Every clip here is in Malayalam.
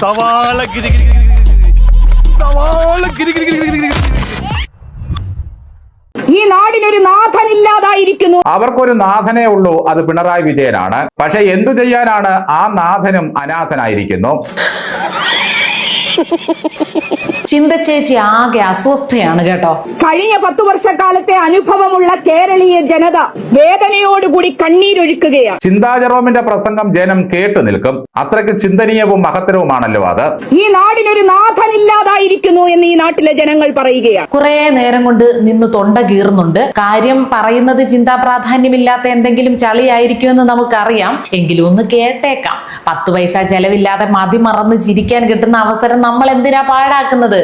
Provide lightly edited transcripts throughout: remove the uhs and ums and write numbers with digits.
സവാള ഈ നാടിനൊരു നാഥനില്ലാതായിരിക്കുന്നു. അവർക്കൊരു നാഥനേ ഉള്ളൂ, അത് പിണറായി വിജയനാണ്. പക്ഷെ എന്തു ചെയ്യാനാണ്, ആ നാഥനും അനാഥനായിരിക്കുന്നു. ചിന്ത ചേച്ചി ആകെ അസ്വസ്ഥയാണ് കേട്ടോ. കഴിഞ്ഞ 10 വർഷക്കാലത്തെ അനുഭവമുള്ള കേരളീയ ജനത വേദനയോടുകൂടി കണ്ണീരൊഴുക്കുകയാണ്. ചിന്താ ജെറോമിന്റെ പ്രസംഗം ജനം കേട്ടു നിൽക്കും. അത്രയ്ക്ക് ചിന്തനീയവും മഹത്തരവുമാണല്ലോ അത്. ഈ നാടിനൊരു നാഥനില്ലാതായിരിക്കുന്നു എന്ന് ഈ നാട്ടിലെ ജനങ്ങൾ പറയുകയാണ്. കുറെ നേരം കൊണ്ട് നിന്ന് തൊണ്ട കീറുന്നുണ്ട്. കാര്യം പറയുന്നത് ചിന്താ പ്രാധാന്യമില്ലാത്ത എന്തെങ്കിലും ചളിയായിരിക്കുമെന്ന് നമുക്കറിയാം. എങ്കിലും ഒന്ന് കേട്ടേക്കാം. 10 പൈസ ചെലവില്ലാതെ മതിമറന്ന് ചിരിക്കാൻ കിട്ടുന്ന അവസരം നമ്മൾ എന്തിനാ പാഴാക്കുന്നത്?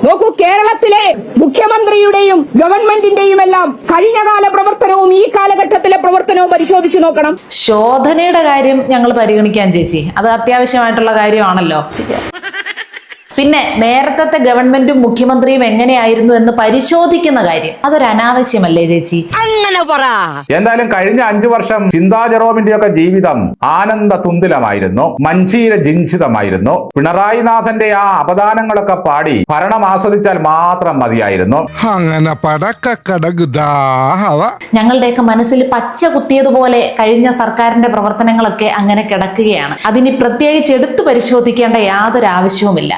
നോക്കൂ, കേരളത്തിലെ മുഖ്യമന്ത്രിയുടെയും ഗവൺമെന്റിന്റെയും എല്ലാം കഴിഞ്ഞകാല പ്രവർത്തനവും ഈ കാലഘട്ടത്തിലെ പ്രവർത്തനവും പരിശോധിച്ചു നോക്കണം. ശോധനയുടെ കാര്യം ഞങ്ങൾ പരിഗണിക്കാൻ ചേച്ചി, അത് അത്യാവശ്യമായിട്ടുള്ള കാര്യമാണല്ലോ. പിന്നെ നേരത്തെ ഗവൺമെന്റും മുഖ്യമന്ത്രിയും എങ്ങനെയായിരുന്നു എന്ന് പരിശോധിക്കുന്ന കാര്യം അതൊരു അനാവശ്യമല്ലേ ചേച്ചി? അങ്ങനെ പറ. എന്തായാലും കഴിഞ്ഞ 5 വർഷം ചിന്താ ജെറോമിന്റെയൊക്കെ ജീവിതം ആനന്ദ തുന്തിലമായിരുന്നു, മഞ്ചീര ജിഞ്ചിതമായിരുന്നു. പിണറായി നാഥന്റെ ആ അപദാനങ്ങളൊക്കെ പാടി ഭരണം ആസ്വദിച്ചാൽ മാത്രം മതിയായിരുന്നു. ഞങ്ങളുടെയൊക്കെ മനസ്സിൽ പച്ച കുത്തിയതുപോലെ കഴിഞ്ഞ സർക്കാരിന്റെ പ്രവർത്തനങ്ങളൊക്കെ അങ്ങനെ കിടക്കുകയാണ്. അതിന് പ്രത്യേകിച്ച് എടുത്തു പരിശോധിക്കേണ്ട യാതൊരു ആവശ്യവുമില്ല.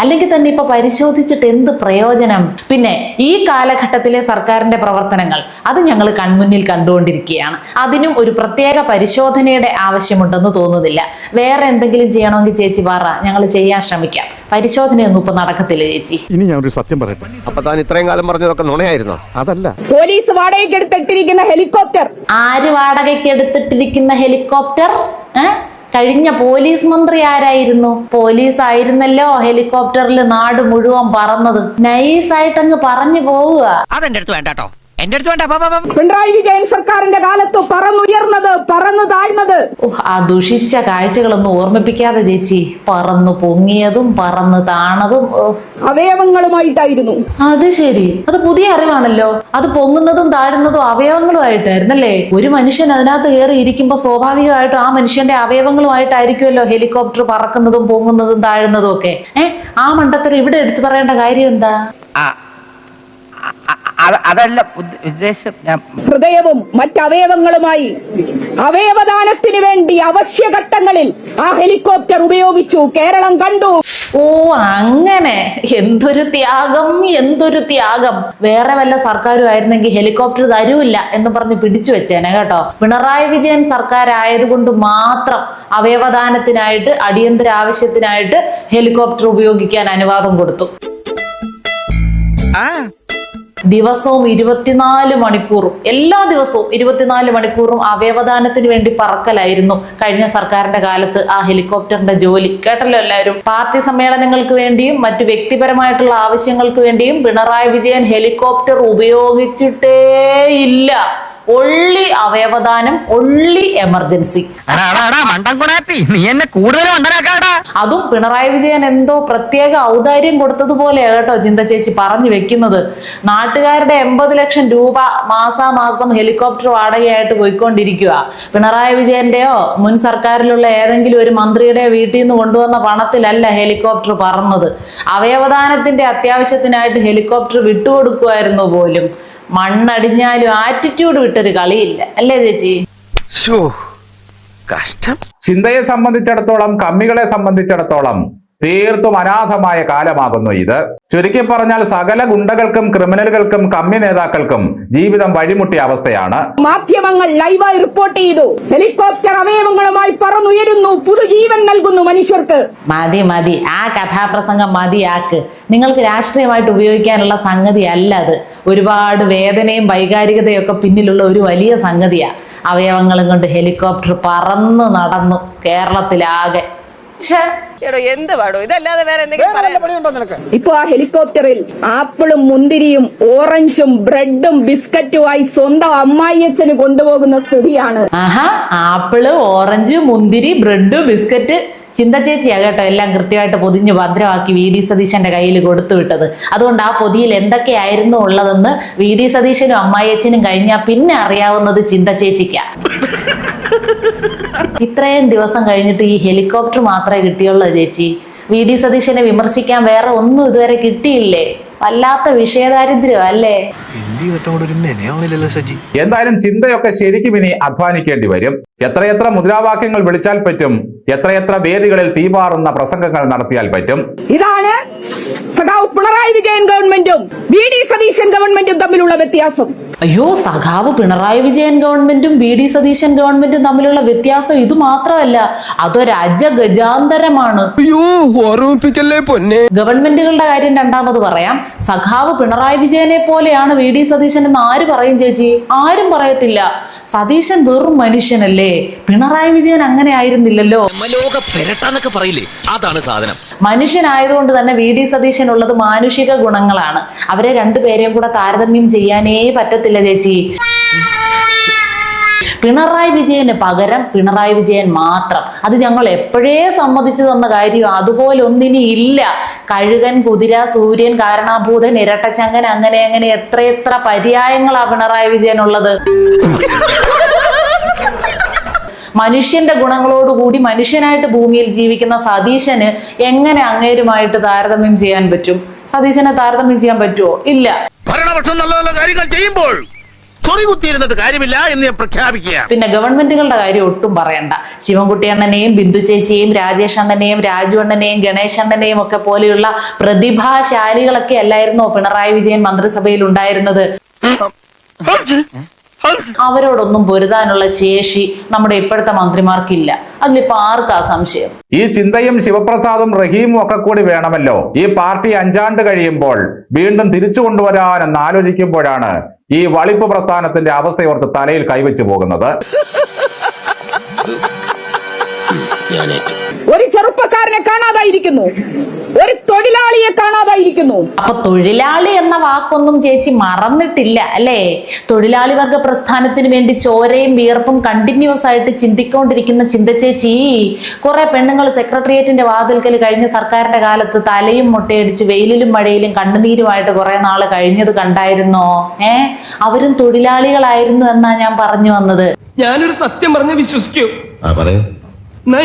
അല്ലെങ്കിൽ തന്നെ ഇപ്പൊ പരിശോധിച്ചിട്ട് എന്ത് പ്രയോജനം? പിന്നെ ഈ കാലഘട്ടത്തിലെ സർക്കാരിന്റെ പ്രവർത്തനങ്ങൾ അത് ഞങ്ങൾ കൺമുന്നിൽ കണ്ടുകൊണ്ടിരിക്കുകയാണ്. അതിനും ഒരു പ്രത്യേക പരിശോധനയുടെ ആവശ്യമുണ്ടെന്ന് തോന്നുന്നില്ല. വേറെ എന്തെങ്കിലും ചെയ്യണമെങ്കിൽ ചേച്ചി പറ, ഞങ്ങൾ ചെയ്യാൻ ശ്രമിക്കാം. പരിശോധനയൊന്നും ഇപ്പൊ നടക്കത്തില്ല ചേച്ചി. ഇനി ഞാൻ ഒരു സത്യം പറയട്ടെ. അപ്പൊ താൻ ഇത്രയും കാലം പറഞ്ഞതൊക്കെ നുണയായിരുന്നോ? അതല്ല. പോലീസ് വാടകയ്ക്ക് എടുത്തിട്ടിരിക്കുന്ന ഹെലികോപ്റ്റർ. ആര് വാടകയ്ക്ക് എടുത്തിട്ടിരിക്കുന്ന ഹെലികോപ്റ്റർ? കഴിഞ്ഞ പോലീസ് മന്ത്രി ആരായിരുന്നു? പോലീസ് ആയിരുന്നല്ലോ ഹെലികോപ്റ്ററിൽ നാട് മുഴുവൻ പറന്നത്. നൈസായിട്ടങ്ങ് പറഞ്ഞു പോവുക. അതെന്റെ അടുത്ത് വേണ്ട കേട്ടോ, എന്റെ അടുത്ത് വേണ്ട. പിണറായി വിജയൻ സർക്കാരിന്റെ കാലത്ത് പറന്നുയർന്നത്, പറന്നു താഴ്ന്നത്. ആ ദുഷിച്ച കാഴ്ചകളൊന്നും ഓർമ്മിപ്പിക്കാതെ ചേച്ചി. പറന്നു പൊങ്ങിയതും പറന്നു താണതും അവയവങ്ങളുമായിട്ടായിരുന്നു. അത് ശരി, അത് പുതിയ അറിവാണല്ലോ. അത് പൊങ്ങുന്നതും താഴുന്നതും അവയവങ്ങളുമായിട്ടായിരുന്നല്ലേ? ഒരു മനുഷ്യൻ അതിനകത്ത് കയറി ഇരിക്കുമ്പോ സ്വാഭാവികമായിട്ടും ആ മനുഷ്യന്റെ അവയവങ്ങളുമായിട്ടായിരിക്കുമല്ലോ ഹെലികോപ്റ്റർ പറക്കുന്നതും പൊങ്ങുന്നതും താഴുന്നതും ഒക്കെ. ആ മണ്ടത്തരം ഇവിടെ എടുത്തു പറയേണ്ട കാര്യം എന്താ? അതല്ല ഉദ്ദേശം. ഹൃദയവും മറ്റവയവങ്ങളുമായി അവയവദാനത്തിന് വേണ്ടി അവശ്യഘട്ടങ്ങളിൽ ആ ഹെലികോപ്റ്റർ ഉപയോഗിച്ചു. കേരളം കണ്ടു. ഓ അങ്ങനെ. എന്തൊരു ത്യാഗം, എന്തൊരു ത്യാഗം. വേറെ വല്ല സർക്കാരും ആയിരുന്നെങ്കിൽ ഹെലികോപ്റ്റർ തരൂല്ല എന്ന് പറഞ്ഞ് പിടിച്ചു വെച്ചേനെ കേട്ടോ. പിണറായി വിജയൻ സർക്കാർ ആയതുകൊണ്ട് മാത്രം അവയവദാനത്തിനായിട്ട് അടിയന്തര ആവശ്യത്തിനായിട്ട് ഹെലികോപ്റ്റർ ഉപയോഗിക്കാൻ അനുവാദം കൊടുത്തു. ദിവസവും 24 മണിക്കൂറും, എല്ലാ ദിവസവും 24 മണിക്കൂറും അവയവദാനത്തിന് വേണ്ടി പറക്കലായിരുന്നു കഴിഞ്ഞ സർക്കാരിന്റെ കാലത്ത് ആ ഹെലികോപ്റ്ററിന്റെ ജോലി. കേട്ടല്ലോ എല്ലാവരും. പാർട്ടി സമ്മേളനങ്ങൾക്ക് വേണ്ടിയും മറ്റു വ്യക്തിപരമായിട്ടുള്ള ആവശ്യങ്ങൾക്ക് വേണ്ടിയും പിണറായി വിജയൻ ഹെലികോപ്റ്റർ ഉപയോഗിച്ചിട്ടേയില്ല. ഒള്ളി അവയവദാനം, ഒള്ളി എമർജൻസി. അതും പിണറായി വിജയൻ എന്തോ പ്രത്യേക ഔദാര്യം കൊടുത്തതുപോലെ കേട്ടോ ചിന്ത ചേച്ചി പറഞ്ഞു വെക്കുന്നത്. നാട്ടുകാരുടെ 80 ലക്ഷം രൂപ മാസാമാസം ഹെലികോപ്റ്റർ വാടകയായിട്ട് പോയിക്കൊണ്ടിരിക്കുക. പിണറായി വിജയന്റെയോ മുൻ സർക്കാരിലുള്ള ഏതെങ്കിലും ഒരു മന്ത്രിയുടെ വീട്ടിൽ നിന്ന് കൊണ്ടുവന്ന പണത്തിലല്ല ഹെലികോപ്റ്റർ പറന്നത്. അവയവദാനത്തിന്റെ അത്യാവശ്യത്തിനായിട്ട് ഹെലികോപ്റ്റർ വിട്ടുകൊടുക്കുമായിരുന്നു പോലും. മണ്ണടിഞ്ഞാലും ആറ്റിറ്റ്യൂഡ് വിട്ടൊരു കളിയില്ല അല്ലേ ചേച്ചി? കഷ്ടം. ചിന്തയെ സംബന്ധിച്ചിടത്തോളം, കമ്മികളെ സംബന്ധിച്ചിടത്തോളം തീർത്തും അനാഥമായ കാലമാകുന്നു ഇത്. ചുരുക്കി പറഞ്ഞാൽ സകല ഗുണ്ടകൾക്കും ക്രിമിനലുകൾക്കും കമ്മി നേതാക്കൾക്കും ജീവിതം വഴിമുട്ടിയ അവസ്ഥയാണ്. മാധ്യമങ്ങൾ ലൈവായി റിപ്പോർട്ട് ചെയ്തു. ഹെലികോപ്റ്റർ അവയവങ്ങളുമായി പറന്നുയരുന്നു, പുതുജീവൻ നൽകുന്നു മനുഷ്യർക്ക്. മതി മതി, ആ കഥാപ്രസംഗം മതിയാക്ക്. നിങ്ങൾക്ക് രാഷ്ട്രീയമായിട്ട് ഉപയോഗിക്കാനുള്ള സംഗതി അല്ല അത്. ഒരുപാട് വേദനയും വൈകാരികതയും ഒക്കെ പിന്നിലുള്ള ഒരു വലിയ സംഗതിയാ. അവയവങ്ങളും കൊണ്ട് ഹെലികോപ്റ്റർ പറന്നു നടന്നു കേരളത്തിലാകെ. ഇപ്പൊ ആ ഹെലികോപ്റ്ററിൽ ആപ്പിളും മുന്തിരിയും ഓറഞ്ചും ബ്രെഡും ബിസ്ക്കറ്റുമായി സ്വന്തം അമ്മായിയച്ഛന് കൊണ്ടുപോകുന്ന സ്ഥിതിയാണ്. ആപ്പിള്, ഓറഞ്ച്, മുന്തിരി, ബ്രെഡ്, ബിസ്ക്കറ്റ് ചിന്ത ചേച്ചിയാ കേട്ടോ എല്ലാം കൃത്യമായിട്ട് പൊതിഞ്ഞ് ഭദ്രമാക്കി വി ഡി സതീശന്റെ കയ്യിൽ കൊടുത്തു വിട്ടത്. അതുകൊണ്ട് ആ പൊതിയിൽ എന്തൊക്കെയായിരുന്നു ഉള്ളതെന്ന് വി ഡി സതീശനും അമ്മായിയച്ഛനും കഴിഞ്ഞാൽ പിന്നെ അറിയാവുന്നത് ചിന്ത ചേച്ചിക്കാ. ഇത്രയും ദിവസം കഴിഞ്ഞിട്ട് ഈ ഹെലികോപ്റ്റർ മാത്രമേ കിട്ടിയുള്ളൂ ചേച്ചി. വി ഡി സതീശനെ വിമർശിക്കാൻ വേറെ ഒന്നും ഇതുവരെ കിട്ടിയില്ലേ? വല്ലാത്ത വിഷയദാരിദ്ര്യം അല്ലേ? എന്തായാലും ചിന്തയൊക്കെ ശരിക്കും ഇനി അധ്വാനിക്കേണ്ടി വരും. എത്രയെത്ര മുദ്രാവാക്യങ്ങൾ വിളിച്ചാൽ പറ്റും, എത്രയെത്ര വേദികളിൽ തീപാറുന്ന പ്രസംഗങ്ങൾ നടത്തിയാൽ പറ്റും. ഇതാണ് സഖാവ് പിണറായി വിജയൻ ഗവൺമെന്റും വി ഡി സതീശൻ ഗവൺമെന്റും തമ്മിലുള്ള വ്യത്യാസം. അയ്യോ, സഖാവ് പിണറായി വിജയൻ ഗവൺമെന്റും വി ഡി സതീശൻ ഗവൺമെന്റും തമ്മിലുള്ള വ്യത്യാസം ഇത് മാത്രമല്ല, അതൊരു അജഗജാന്തരമാണ്. ഗവൺമെന്റുകളുടെ കാര്യം രണ്ടാമത് പറയാം. സഖാവ് പിണറായി വിജയനെ പോലെയാണ് വി ഡി സതീശൻ എന്ന് ആര് പറയും ചേച്ചി? ആരും പറയത്തില്ല. സതീശൻ വെറും മനുഷ്യനല്ലേ, പിണറായി വിജയൻ അങ്ങനെ ആയിരുന്നില്ലല്ലോ. അതാണ് സാധനം. മനുഷ്യനായതുകൊണ്ട് തന്നെ വി ഡി സതീശൻ ഉള്ളത് മാനുഷിക ഗുണങ്ങളാണ്. അവരെ രണ്ടുപേരെയും കൂടെ താരതമ്യം ചെയ്യാനേ പറ്റത്തില്ല ചേച്ചി. പിണറായി വിജയന് പകരം പിണറായി വിജയൻ മാത്രം, അത് ഞങ്ങൾ എപ്പോഴേ സമ്മതിച്ചു തന്ന കാര്യം. അതുപോലെ ഒന്നിനി ഇല്ല. കഴുകൻ, കുതിര, സൂര്യൻ, കാരണാഭൂതൻ, ഇരട്ടച്ചങ്കൻ, അങ്ങനെ അങ്ങനെ എത്രയെത്ര പര്യായങ്ങളാ പിണറായി വിജയൻ ഉള്ളത്. മനുഷ്യന്റെ ഗുണങ്ങളോടുകൂടി മനുഷ്യനായിട്ട് ഭൂമിയിൽ ജീവിക്കുന്ന സതീശന് എങ്ങനെ അങ്ങേരുമായിട്ട് താരതമ്യം ചെയ്യാൻ പറ്റും? സതീശനെ താരതമ്യം ചെയ്യാൻ പറ്റുമോ? ഇല്ല. ഭരണപക്ഷം നല്ല നല്ല കാര്യങ്ങൾ ചെയ്യുമ്പോൾ ചൊറികുത്തിയിരുന്നിട്ട് കാര്യമില്ല എന്ന് ഞാൻ പ്രഖ്യാപിക്കുക. പിന്നെ ഗവൺമെന്റുകളുടെ കാര്യം ഒട്ടും പറയണ്ട. ശിവൻകുട്ടി അണ്ണനെയും ബിന്ദു ചേച്ചിയെയും രാജേഷ് അണ്ണനെയും രാജു അണ്ണനെയും ഗണേശ് അണ്ണനെയും ഒക്കെ പോലെയുള്ള പ്രതിഭാശാലികളൊക്കെ അല്ലായിരുന്നോ പിണറായി വിജയൻ മന്ത്രിസഭയിൽ ഉണ്ടായിരുന്നത്? അവരോടൊന്നും പൊരുതാനുള്ള ശേഷി നമ്മുടെ ഇപ്പോഴത്തെ മന്ത്രിമാർക്കില്ല. അതിലിപ്പോ ആർക്കാ സംശയം? ഈ ചിന്തയും ശിവപ്രസാദും റഹീമും ഒക്കെ കൂടി വേണമല്ലോ ഈ പാർട്ടി 5 ആണ്ട് കഴിയുമ്പോൾ വീണ്ടും തിരിച്ചു കൊണ്ടുവരാനെന്ന് ആലോചിക്കുമ്പോഴാണ് ഈ വളിപ്പ് പ്രസ്ഥാനത്തിന്റെ അവസ്ഥയോർത്ത് തലയിൽ കൈവച്ചു പോകുന്നത്. ഒരു ചെറുപ്പക്കാരനെ കാണാതായിരിക്കുന്നു, ഒരു തൊഴിലാളിയെ കാണാതായിരിക്കുന്നു. അപ്പൊ തൊഴിലാളി എന്ന വാക്കൊന്നും ചേച്ചി മറന്നിട്ടില്ല അല്ലേ? തൊഴിലാളി വർഗ പ്രസ്ഥാനത്തിന് വേണ്ടി ചോരയും വിയർപ്പും കണ്ടിന്യൂസ് ആയിട്ട് ചിന്തിക്കൊണ്ടിരിക്കുന്ന ചിന്ത ചേച്ചി, കുറെ പെണ്ണുങ്ങൾ സെക്രട്ടേറിയറ്റിന്റെ വാതിൽക്കൽ കഴിഞ്ഞ സർക്കാരിന്റെ കാലത്ത് തലയും മുട്ടയടിച്ച് വെയിലിലും മഴയിലും കണ്ണുനീരുമായിട്ട് കുറെ നാള് കഴിഞ്ഞത് കണ്ടായിരുന്നോ? അവരും തൊഴിലാളികളായിരുന്നു എന്നാ ഞാൻ പറഞ്ഞു വന്നത്. ഞാനൊരു സത്യം പറഞ്ഞ് വിശ്വസിക്കൂ?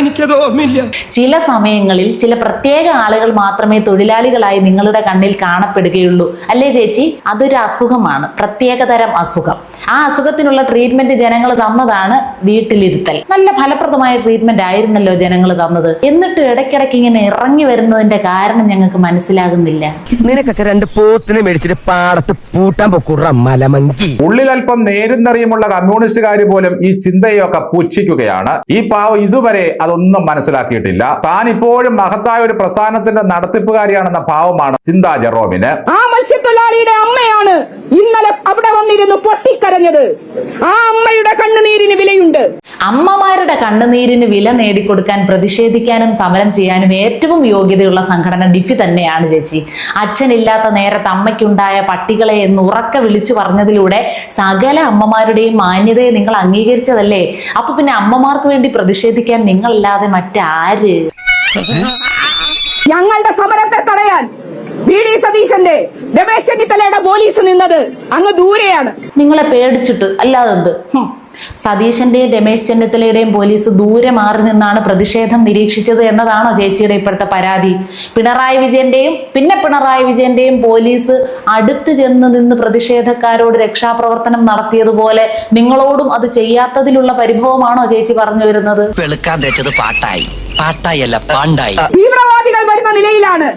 എനിക്കത് ഓർമ്മയില്ല. ചില സമയങ്ങളിൽ ചില പ്രത്യേക ആളുകൾ മാത്രമേ തൊഴിലാളികളായി നിങ്ങളുടെ കണ്ണിൽ കാണപ്പെടുകയുള്ളൂ അല്ലേ ചേച്ചി? അതൊരു അസുഖമാണ്, പ്രത്യേകതരം അസുഖം. ആ അസുഖത്തിനുള്ള ട്രീറ്റ്മെന്റ് ജനങ്ങൾ തന്നതാണ് വീട്ടിലിരുത്തൽ. നല്ല ഫലപ്രദമായ ട്രീറ്റ്മെന്റ് ആയിരുന്നല്ലോ ജനങ്ങൾ തന്നത്. എന്നിട്ട് ഇടയ്ക്കിടയ്ക്ക് ഇങ്ങനെ ഇറങ്ങി വരുന്നതിന്റെ കാരണം ഞങ്ങൾക്ക് മനസ്സിലാകുന്നില്ല. നിനക്കൊക്കെ 2 പോത്തിനെ മേടിച്ചിട്ട് പാടത്ത് പൂട്ടാൻ പൊക്കൂട മലമങ്കി. ഉള്ളിലൽപ്പം നേരുന്നറിയുമുള്ള കമ്മ്യൂണിസ്റ്റുകാർ പോലും ഈ ചിന്തയൊക്കെ പുച്ഛിക്കുകയാണ്. ഈ പാവം ഇതുവരെ അതൊന്നും മനസ്സിലാക്കിയിട്ടില്ല. താൻ ഇപ്പോഴും മഹത്തായ ഒരു പ്രസ്ഥാനത്തിന്റെ നടത്തിപ്പുകാരിയാണെന്ന ഭാവമാണ് ചിന്താ ജെറോമിന്. ആ മത്സ്യത്തൊഴിലാളിയുടെ അമ്മയാണ് ഇന്നലെ അവിടെ വന്നിരുന്നു പൊട്ടിക്കരഞ്ഞത്. ആ അമ്മയുടെ കണ്ണുനീരിന് വിലയുണ്ട്. അമ്മമാരുടെ കണ്ണുനീരിന് വില നേടിക്കൊടുക്കാൻ പ്രതിഷേധിക്കാനും സമരം ചെയ്യാനും ഏറ്റവും യോഗ്യതയുള്ള സംഘടന ഡിഫി തന്നെയാണ് ചേച്ചി. അച്ഛനില്ലാത്ത നേരത്ത് അമ്മയ്ക്കുണ്ടായ പട്ടികളെ എന്ന് ഉറക്കെ വിളിച്ചു പറഞ്ഞതിലൂടെ സകല അമ്മമാരുടെയും മാന്യതയെ നിങ്ങൾ അംഗീകരിച്ചതല്ലേ? അപ്പൊ പിന്നെ അമ്മമാർക്ക് വേണ്ടി പ്രതിഷേധിക്കാൻ നിങ്ങളല്ലാതെ മറ്റാര്? ഞങ്ങളുടെ സമരത്തെ തടയാൻ വി ഡി സതീശന്റെ, രമേശ് ചെന്നിത്തലയുടെ പോലീസ് നിന്നത് അങ്ങ് ദൂരെയാണ്. നിങ്ങളെ പേടിച്ചിട്ട് അല്ലാതെന്ത്? സതീശന്റെയും രമേശ് ചെന്നിത്തലയുടെയും പോലീസ് ദൂരെ മാറി നിന്നാണ് പ്രതിഷേധം നിരീക്ഷിച്ചത് എന്നതാണോ ചേച്ചിയുടെ ഇപ്പോഴത്തെ പരാതി? പിണറായി വിജയന്റെയും പോലീസ് അടുത്ത് ചെന്ന് നിന്ന് പ്രതിഷേധക്കാരോട് രക്ഷാപ്രവർത്തനം നടത്തിയതുപോലെ നിങ്ങളോടും അത് ചെയ്യാത്തതിലുള്ള പരിഭവമാണോ ചേച്ചി പറഞ്ഞു വരുന്നത്? തീവ്രവാദികൾ വരുന്ന നിലയിലാണ്.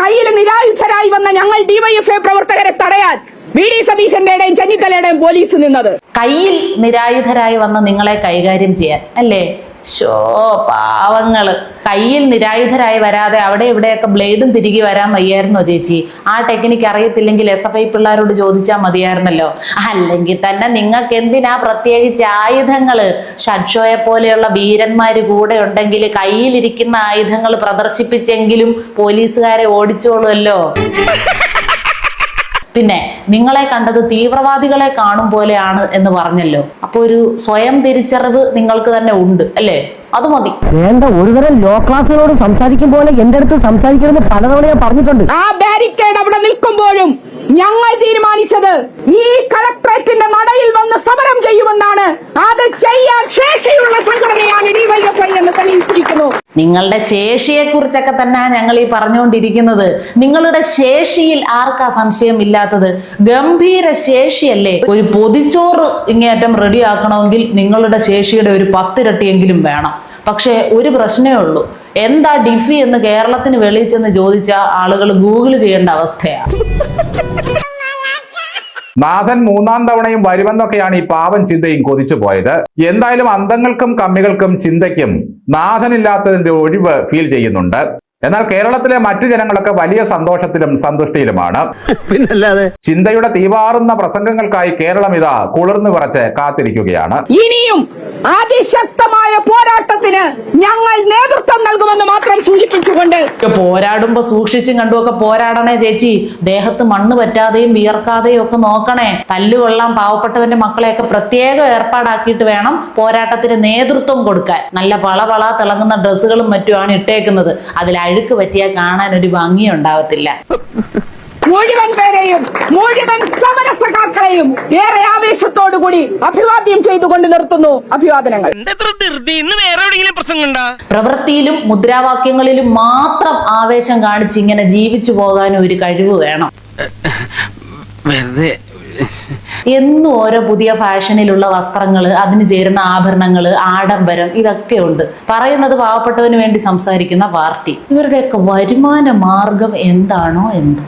കയ്യിൽ നിരായുധരായി വന്ന ഞങ്ങൾ ഡിവൈഎഫ്ഐ പ്രവർത്തകരെ തടയാൻ വി ഡി സതീശന്റെയും ചെന്നിത്തലയുടെയും പോലീസ് നിന്നത്. കയ്യിൽ നിരായുധരായി വന്ന നിങ്ങളെ കൈകാര്യം ചെയ്യാൻ അല്ലേ? പാവങ്ങള്. കയ്യിൽ നിരായുധരായി വരാതെ അവിടെ ഇവിടെയൊക്കെ ബ്ലേഡും തിരികെ വരാൻ വയ്യായിരുന്നോ ചേച്ചി? ആ ടെക്നിക്ക് അറിയത്തില്ലെങ്കിൽ SFI പിള്ളേരോട് ചോദിച്ചാൽ മതിയായിരുന്നല്ലോ. അല്ലെങ്കിൽ തന്നെ നിങ്ങൾക്ക് എന്തിനാ പ്രത്യേകിച്ച് ആയുധങ്ങള്? ഷഡ്ഷോയെ പോലെയുള്ള വീരന്മാര് കൂടെ ഉണ്ടെങ്കിൽ കയ്യിലിരിക്കുന്ന ആയുധങ്ങൾ പ്രദർശിപ്പിച്ചെങ്കിലും പോലീസുകാരെ ഓടിച്ചോളുമല്ലോ. പിന്നെ നിങ്ങളെ കണ്ടത് തീവ്രവാദികളെ കാണും പോലെയാണ് എന്ന് പറഞ്ഞല്ലോ. അപ്പൊ ഒരു സ്വയം തിരിച്ചറിവ് നിങ്ങൾക്ക് തന്നെ ഉണ്ട് അല്ലേ? അത് മതി. വേണ്ട, ഒരുതരം ലോ ക്ലാസ്സുകളോട് സംസാരിക്കും പോലെ എന്റെ അടുത്ത് സംസാരിക്കണമെന്ന് പലതവണ ഞാൻ പറഞ്ഞിട്ടുണ്ട്. ആ ബാരിക്കേഡ് അവിടെ നിൽക്കുമ്പോഴും ഞങ്ങൾ തീരുമാനിച്ചത് ഈ കളക്ടറേറ്റിന്റെ നടയിൽ വന്ന് സമരം ചെയ്യുമെന്നാണ്. അത് ചെയ്യാൻ ശേഷിയുള്ള സംഘടനയാണ് ഡിവൈഎഫ്ഐ എന്ന് തെളിയിച്ചിരിക്കുന്നു. നിങ്ങളുടെ ശേഷിയെ കുറിച്ചൊക്കെ തന്നെ ഞങ്ങൾ ഈ പറഞ്ഞുകൊണ്ടിരിക്കുന്നത്. നിങ്ങളുടെ ശേഷിയിൽ ആർക്കാ സംശയം ഇല്ലാത്തത്? ഗംഭീര ശേഷിയല്ലേ. ഒരു പൊതിച്ചോറ് ഇങ്ങേറ്റം റെഡിയാക്കണമെങ്കിൽ നിങ്ങളുടെ ശേഷിയുടെ ഒരു 10 ഇരട്ടിയെങ്കിലും വേണം. പക്ഷേ ഒരു പ്രശ്നമേ ഉള്ളൂ, എന്താ ഡിഫി എന്ന് കേരളത്തിന് വെളിയിൽ ചെന്ന് ചോദിച്ചാൽ ആളുകൾ ഗൂഗിൾ ചെയ്യേണ്ട അവസ്ഥയാണ്. നാഥൻ 3-ാം തവണയും വരുമെന്നൊക്കെയാണ് ഈ പാവം ചിന്തയും കൊതിച്ചു പോയത്. എന്തായാലും അന്തങ്ങൾക്കും കമ്മികൾക്കും ചിന്തയ്ക്കും നാഥനില്ലാത്തതിന്റെ ഒഴിവ് ഫീൽ ചെയ്യുന്നുണ്ട്. എന്നാൽ കേരളത്തിലെ മറ്റു ജനങ്ങളൊക്കെ വലിയ സന്തോഷത്തിലും സന്തുഷ്ടിയിലുമാണ്. പിന്നല്ലാതെ ചിന്തയുടെ തീവാറുന്ന പ്രസംഗങ്ങൾക്കായി കേരളം ഇതാ കുളിർന്നു വിറച്ച് കാത്തിരിക്കുകയാണ്. ഇനിയും അതിശക്തമായ പോരാട്ടത്തിന് ഞങ്ങൾ നേതൃത്വം നൽകുമെന്ന് മാത്രം സൂചിപ്പിച്ചുകൊണ്ട്, പോരാടുമ്പോ സൂക്ഷിച്ചും കണ്ടുമൊക്കെ പോരാടണേ ചേച്ചി. ദേഹത്ത് മണ്ണ് പറ്റാതെയും വിയർക്കാതെയും ഒക്കെ നോക്കണേ. തല്ലുകൊള്ളാൻ പാവപ്പെട്ടവന്റെ മക്കളെയൊക്കെ പ്രത്യേകം ഏർപ്പാടാക്കിയിട്ട് വേണം പോരാട്ടത്തിന് നേതൃത്വം കൊടുക്കാൻ. നല്ല പള തിളങ്ങുന്ന ഡ്രസ്സുകളും മറ്റുമാണ് ഇട്ടേക്കുന്നത്. അതിൽ അഴുക്ക് പറ്റിയാൽ കാണാൻ ഒരു ഭംഗി ഉണ്ടാവത്തില്ല. മുഴുവൻ പേരെയും, മുഴുവൻ സമര സഖാക്കളെയും ഏറെ ആവേശത്തോടുകൂടി അഭിവാദ്യം ചെയ്തുകൊണ്ട് നിർത്തുന്നു. അഭിവാദനങ്ങൾ. പ്രവൃത്തിയിലും മുദ്രാവാക്യങ്ങളിലും മാത്രം ആവേശം കാണിച്ച് ഇങ്ങനെ ജീവിച്ചു പോകാനും ഒരു കഴിവ് വേണം. എന്നും ഓരോ പുതിയ ഫാഷനിലുള്ള വസ്ത്രങ്ങൾ, അതിന് ചേരുന്ന ആഭരണങ്ങൾ, ആഡംബരം, ഇതൊക്കെ ഉണ്ട്. പറയുന്നത് പാവപ്പെട്ടവന് വേണ്ടി സംസാരിക്കുന്ന പാർട്ടി. ഇവരുടെയൊക്കെ വരുമാന മാർഗം എന്താണോ എന്ത്.